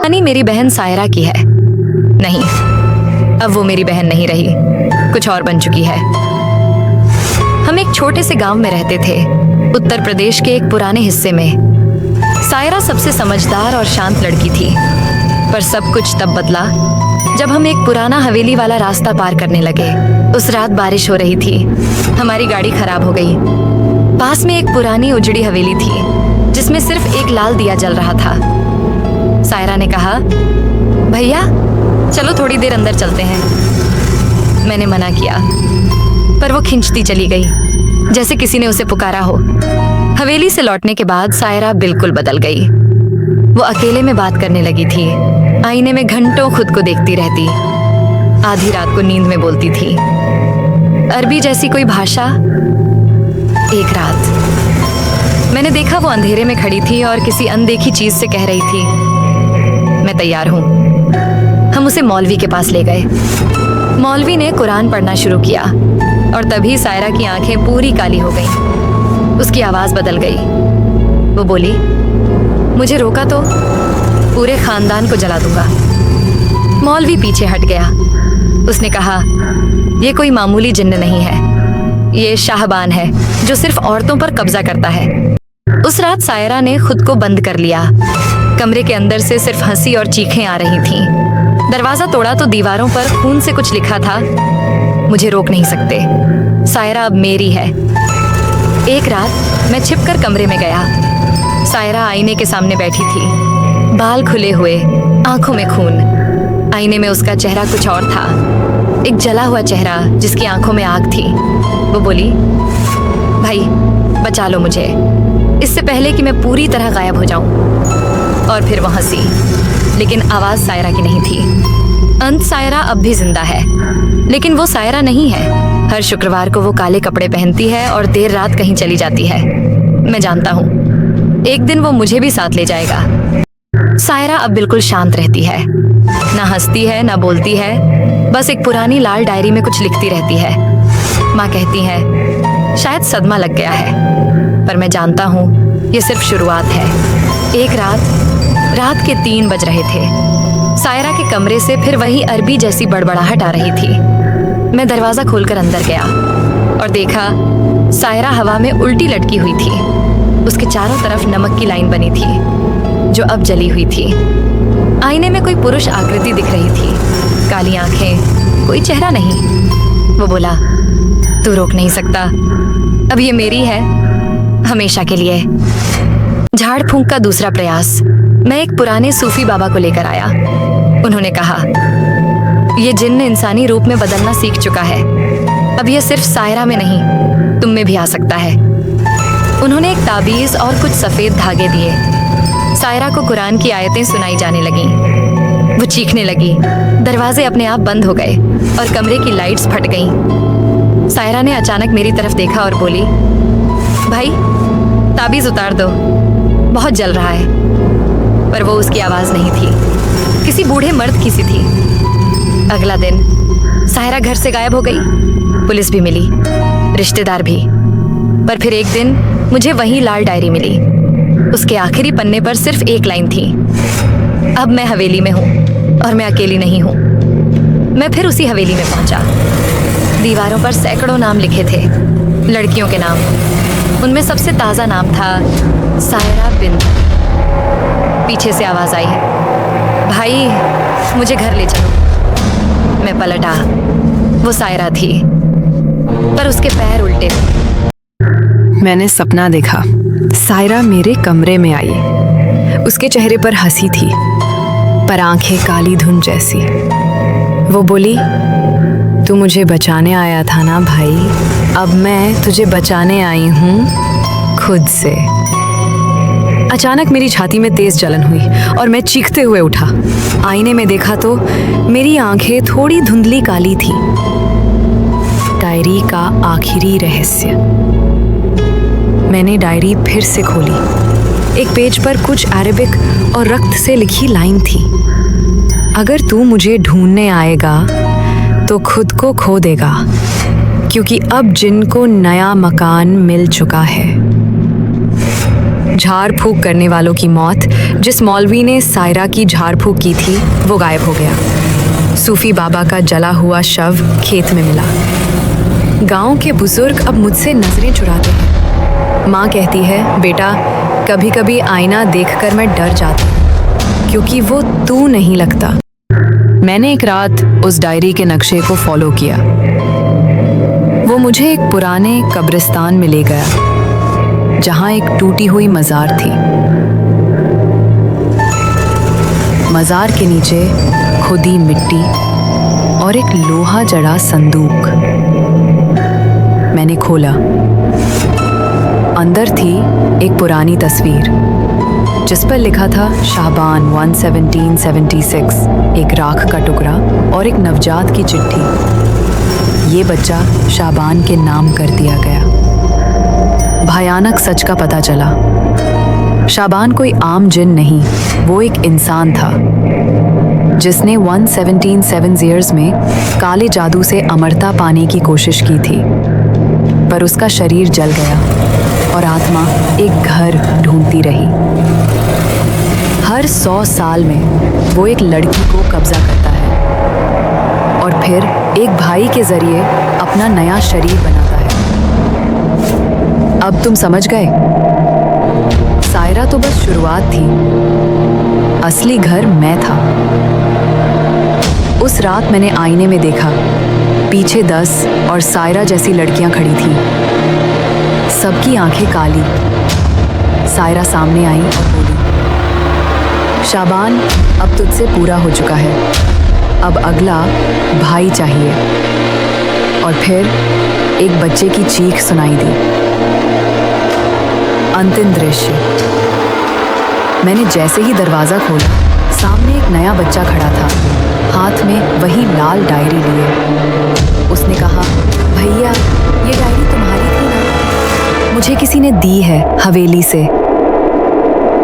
पुरानी मेरी बहन सायरा की है। नहीं, अब वो मेरी बहन नहीं रही, कुछ और बन चुकी है। हम एक छोटे से गांव में रहते थे, उत्तर प्रदेश के एक पुराने हिस्से में। सायरा सबसे समझदार और शांत लड़की थी, पर सब कुछ तब बदला जब हम एक पुराना हवेली वाला रास्ता पार करने लगे। उस रात बारिश हो रही थी, हमारी गाड़ी खराब हो गई। पास में एक पुरानी उजड़ी हवेली थी जिसमें सिर्फ एक लाल दिया जल रहा था। सायरा ने कहा, भैया चलो थोड़ी देर अंदर चलते हैं। मैंने मना किया, पर वो खिंचती चली गई, जैसे किसी ने उसे पुकारा हो। हवेली से लौटने के बाद सायरा बिल्कुल बदल गई। वो अकेले में बात करने लगी थी, आईने में घंटों खुद को देखती रहती, आधी रात को नींद में बोलती थी अरबी जैसी कोई भाषा। एक रात मैंने देखा वो अंधेरे में खड़ी थी और किसी अनदेखी चीज से कह रही थी, मैं तैयार हूँ। हम उसे मौलवी के पास ले गए। मौलवी ने कुरान पढ़ना शुरू किया और तभी सायरा की आंखें पूरी काली हो गईं। उसकी आवाज बदल गई। वो बोली, मुझे रोका तो पूरे खानदान को जला दूंगा। मौलवी पीछे हट गया। उसने कहा, ये कोई मामूली जिन्न नहीं है, ये शाहबान है जो सिर्फ औरतों पर कब्जा करता है। उस रात सायरा ने खुद को बंद कर लिया। कमरे के अंदर से सिर्फ हंसी और चीखें आ रही थीं। दरवाजा तोड़ा तो दीवारों पर खून से कुछ लिखा था, मुझे रोक नहीं सकते, सायरा अब मेरी है। एक रात मैं छिपकर कमरे में गया। सायरा आईने के सामने बैठी थी, बाल खुले हुए, आंखों में खून। आईने में उसका चेहरा कुछ और था, एक जला हुआ चेहरा जिसकी आंखों में आग थी। वो बोली, भाई बचा लो मुझे, इससे पहले कि मैं पूरी तरह गायब हो जाऊं। और फिर वो हंसी, लेकिन आवाज सायरा की नहीं थी। अंत सायरा अब भी जिंदा है, लेकिन वो सायरा नहीं है। हर शुक्रवार को वो काले कपड़े पहनती है और देर रात कहीं चली जाती है। मैं जानता हूँ एक दिन वो मुझे भी साथ ले जाएगा। सायरा अब बिल्कुल शांत रहती है, ना हंसती है ना बोलती है, बस एक पुरानी लाल डायरी में कुछ लिखती रहती है। माँ कहती है शायद सदमा लग गया है, पर मैं जानता हूँ ये सिर्फ शुरुआत है। एक रात के 3 बज रहे थे। सायरा के कमरे से फिर वही अरबी जैसी बड़बड़ाहट आ रही थी। मैं दरवाजा खोलकर अंदर गया और देखा सायरा हवा में उल्टी लटकी हुई थी। उसके चारों तरफ नमक की लाइन बनी थी जो अब जली हुई थी। आईने में कोई पुरुष आकृति दिख रही थी, काली आंखें, कोई चेहरा नहीं। वो बोला, तू रोक नहीं सकता, अब ये मेरी है हमेशा के लिए। झाड़ फूंक का दूसरा प्रयास। मैं एक पुराने सूफी बाबा को लेकर आया। उन्होंने कहा, ये जिन्न इंसानी रूप में बदलना सीख चुका है, अब यह सिर्फ सायरा में नहीं तुम में भी आ सकता है। उन्होंने एक ताबीज और कुछ सफेद धागे दिए। सायरा को कुरान की आयतें सुनाई जाने लगीं। वो चीखने लगी। दरवाजे अपने आप बंद हो गए और कमरे की लाइट्स फट गईं। सायरा ने अचानक मेरी तरफ देखा और बोली, भाई ताबीज उतार दो, बहुत जल रहा है। पर वो उसकी आवाज नहीं थी, किसी बूढ़े मर्द की सी थी। अगला दिन सायरा घर से गायब हो गई। पुलिस भी मिली, रिश्तेदार भी। पर फिर एक दिन मुझे वही लाल डायरी मिली। उसके आखिरी पन्ने पर सिर्फ एक लाइन थी, अब मैं हवेली में हूँ और मैं अकेली नहीं हूँ। मैं फिर उसी हवेली में पहुंचा। दीवारों पर सैकड़ों नाम लिखे थे, लड़कियों के नाम। उनमें सबसे ताज़ा नाम था सायरा बिंत। पीछे से आवाज़ आई, भाई मुझे घर ले चलो। मैं पलटा, वो सायरा थी, पर उसके पैर उल्टे थे। मैंने सपना देखा, सायरा मेरे कमरे में आई। उसके चेहरे पर हंसी थी, पर आंखें काली धुंध जैसी। वो बोली, तू मुझे बचाने आया था ना भाई, अब मैं तुझे बचाने आई हूँ खुद से। अचानक मेरी छाती में तेज जलन हुई और मैं चीखते हुए उठा। आईने में देखा तो मेरी आंखें थोड़ी धुंधली काली थी। डायरी का आखिरी रहस्य। मैंने डायरी फिर से खोली। एक पेज पर कुछ अरबिक और रक्त से लिखी लाइन थी, अगर तू मुझे ढूंढने आएगा तो खुद को खो देगा, क्योंकि अब जिनको नया मकान मिल चुका है। झाड़ फूक करने वालों की मौत, जिस मौलवी ने सायरा की झाड़ फूक की थी, वो गायब हो गया। सूफी बाबा का जला हुआ शव खेत में मिला। गांव के बुजुर्ग अब मुझसे नजरें चुराते हैं। माँ कहती है, बेटा कभी कभी आईना देखकर मैं डर जाती हूँ, क्योंकि वो तू नहीं लगता। मैंने एक रात उस डायरी के नक्शे को फॉलो किया। वो मुझे एक पुराने कब्रिस्तान में ले गया, जहां एक टूटी हुई मजार थी। मजार के नीचे खुदी मिट्टी और एक लोहा जड़ा संदूक। मैंने खोला। अंदर थी एक पुरानी तस्वीर, जिस पर लिखा था शाबान 11776, एक राख का टुकड़ा और एक नवजात की चिट्ठी। ये बच्चा शाबान के नाम कर दिया गया। भयानक सच का पता चला। शाबान कोई आम जिन नहीं, वो एक इंसान था जिसने 117 ईयर्स में काले जादू से अमरता पाने की कोशिश की थी, पर उसका शरीर जल गया और आत्मा एक घर ढूंढती रही। हर 100 साल में वो एक लड़की को कब्जा करता है और फिर एक भाई के जरिए अपना नया शरीर बनाता है। अब तुम समझ गए? सायरा तो बस शुरुआत थी, असली घर मैं था। उस रात मैंने आईने में देखा, पीछे 10 और सायरा जैसी लड़कियां खड़ी थी, सबकी आंखें काली। सायरा सामने आई और बोली, शाबान अब तुझसे पूरा हो चुका है, अब अगला भाई चाहिए। और फिर एक बच्चे की चीख सुनाई दी। अंतिम दृश्य। मैंने जैसे ही दरवाज़ा खोला, सामने एक नया बच्चा खड़ा था, हाथ में वही लाल डायरी लिए। उसने कहा, भैया ये डायरी तुम्हारी थी ना? मुझे किसी ने दी है हवेली से।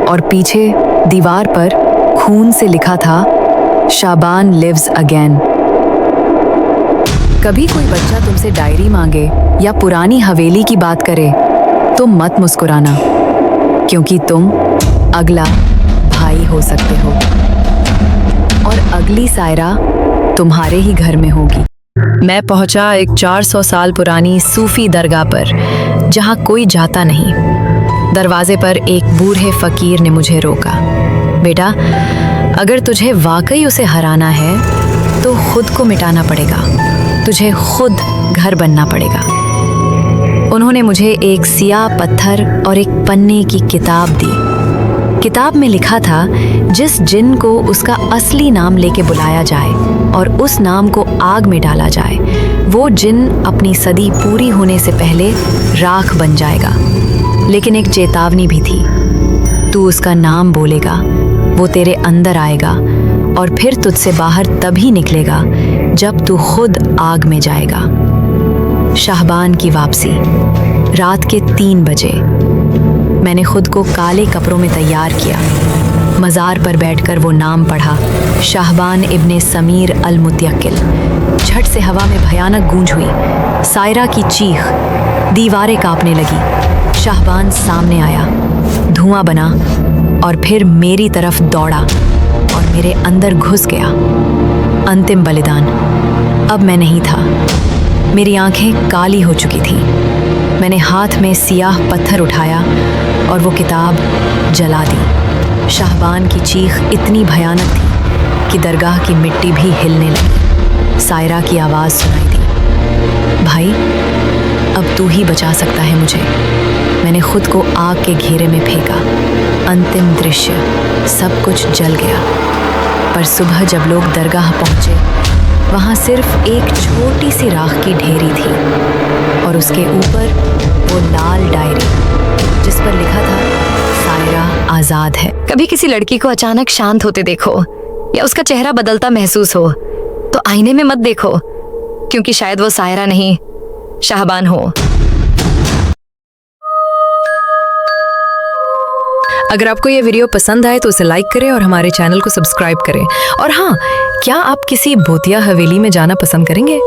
और पीछे दीवार पर खून से लिखा था, शाबान लिव्स अगेन। कभी कोई बच्चा तुमसे डायरी मांगे या पुरानी हवेली की बात करे तो मत मुस्कुराना, क्योंकि तुम अगला भाई हो सकते हो और अगली सायरा तुम्हारे ही घर में होगी। मैं पहुंचा एक 400 साल पुरानी सूफी दरगाह पर, जहां कोई जाता नहीं। दरवाजे पर एक बूढ़े फकीर ने मुझे रोका। बेटा, अगर तुझे वाकई उसे हराना है तो खुद को मिटाना पड़ेगा, तुझे खुद घर बनना पड़ेगा। उन्होंने मुझे एक सियाह पत्थर और एक पन्ने की किताब दी। किताब में लिखा था, जिस जिन को उसका असली नाम लेके बुलाया जाए और उस नाम को आग में डाला जाए, वो जिन अपनी सदी पूरी होने से पहले राख बन जाएगा। लेकिन एक चेतावनी भी थी, तू उसका नाम बोलेगा, वो तेरे अंदर आएगा और फिर तुझसे बाहर तभी निकलेगा जब तू खुद आग में जाएगा। शाहबान की वापसी। रात के 3 बजे मैंने खुद को काले कपड़ों में तैयार किया। मज़ार पर बैठकर वो नाम पढ़ा, शाहबान इब्ने समीर अल मुतयक्किल। झट से हवा में भयानक गूंज हुई। सायरा की चीख, दीवारें कांपने लगी। शाहबान सामने आया, धुआं बना और फिर मेरी तरफ दौड़ा और मेरे अंदर घुस गया। अंतिम बलिदान। अब मैं नहीं था, मेरी आंखें काली हो चुकी थी। मैंने हाथ में सियाह पत्थर उठाया और वो किताब जला दी। शाहबान की चीख इतनी भयानक थी कि दरगाह की मिट्टी भी हिलने लगी। सायरा की आवाज़ सुनाई दी, भाई अब तू ही बचा सकता है मुझे। मैंने खुद को आग के घेरे में फेंका। अंतिम दृश्य, सब कुछ जल गया। पर सुबह जब लोग दरगाह पहुँचे, वहाँ सिर्फ एक छोटी सी राख की ढेरी थी और उसके ऊपर वो लाल डायरी, जिस पर लिखा था, सायरा आज़ाद है। कभी किसी लड़की को अचानक शांत होते देखो या उसका चेहरा बदलता महसूस हो तो आईने में मत देखो, क्योंकि शायद वो सायरा नहीं, शाहबान हो। अगर आपको ये वीडियो पसंद आए तो उसे लाइक करें और हमारे चैनल को सब्सक्राइब करें। और हाँ, क्या आप किसी भूतिया हवेली में जाना पसंद करेंगे?